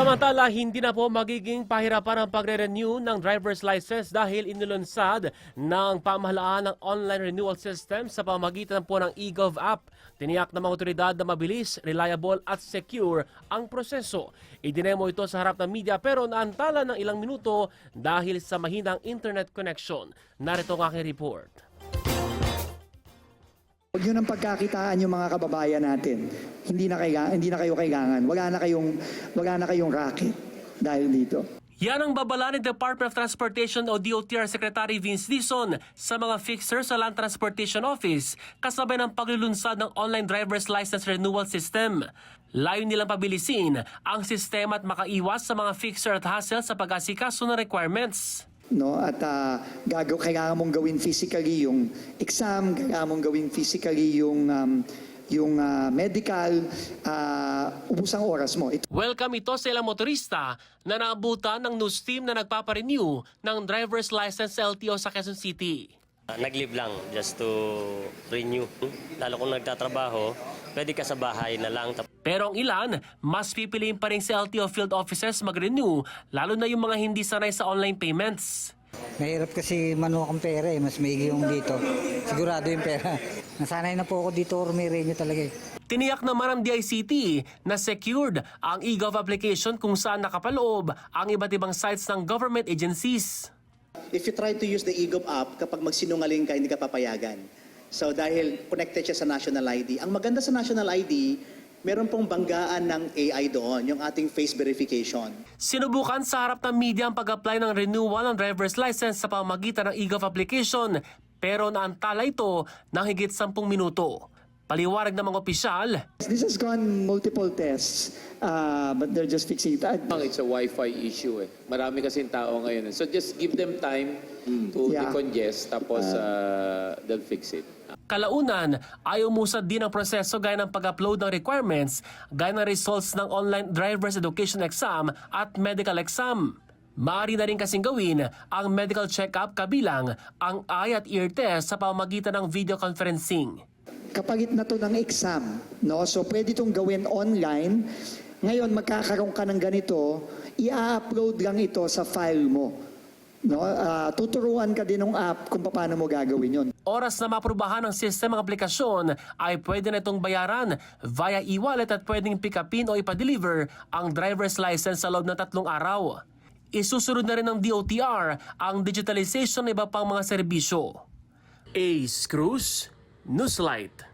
Samantala, hindi na po magiging pahirapan ang pagre-renew ng driver's license dahil inilunsad ng pamahalaan ng online renewal system sa pamamagitan po ng eGov app. Tiniyak ng mga otoridad na mabilis, reliable at secure ang proseso. Idinemo ito sa harap ng media pero naantala ng ilang minuto dahil sa mahinang internet connection. Narito ang aking report. Huwag nyo nang pagkakitaan yung mga kababayan natin. Hindi na kayo kailangan. Wala na kayong racket dahil dito. Yan ang babala ni Department of Transportation o DOTR Secretary Vince Dizon sa mga fixers sa Land Transportation Office kasabay ng paglulunsad ng online driver's license renewal system. Layo nilang pabilisin ang sistema at makaiwas sa mga fixer at hassle sa pag-asikaso ng requirements. No, at kailangan mong gawin physically yung exam, kailangan mong gawin physically yung medical, ubusang oras mo. Welcome ito sa ilang motorista na naabutan ng news team na nagpaparenew ng driver's license sa LTO sa Quezon City. Nag-leave lang just to renew. Lalo kung nagtatrabaho, pwede ka sa bahay na lang. Pero ang ilan, mas pipiliin pa rin sa LTO field officers mag-renew, lalo na yung mga hindi sanay sa online payments. Mahirap kasi manuak ang pera eh, mas maigi yung dito. Sigurado yung pera. Nasanay na po ako dito or may renew talaga eh. Tiniyak naman ng DICT na secured ang eGov application kung saan nakapaloob ang iba't ibang sites ng government agencies. If you try to use the eGov app, kapag magsinungaling ka, hindi ka papayagan. So dahil connected siya sa National ID. Ang maganda sa National ID, meron pong banggaan ng AI doon, yung ating face verification. Sinubukan sa harap ng media ang pag-apply ng renewal ng driver's license sa pamamagitan ng eGov application pero naantala ito ng higit 10 minuto. Paliwanag ng mga opisyal, This has gone multiple tests, but they're just fixing it. It's a Wi-Fi issue eh. Marami kasing tao ngayon. So just give them time to decongest tapos they'll fix it. kalaunan ay umusad din ang proseso gaya ng pag-upload ng requirements gaya ng results ng online driver's education exam at medical exam. Maaari na rin kasing gawin ang medical check-up kabilang ang eye at ear test sa pamamagitan ng video conferencing. Kapagit na to ng exam, no? So pwede itong gawin online. Ngayon, magkakaroon ka ng ganito, i-upload lang ito sa file mo. No? Tuturuan ka din ng app kung paano mo gagawin yon. Oras na maprubahan ng sistema ng aplikasyon ay pwede na itong bayaran via e-wallet at pwedeng pick-upin o ipa-deliver ang driver's license sa loob ng 3 araw. Isusunod na rin ng DOTR ang digitalization ng iba pang mga serbisyo. Ace Cruz, Newslight.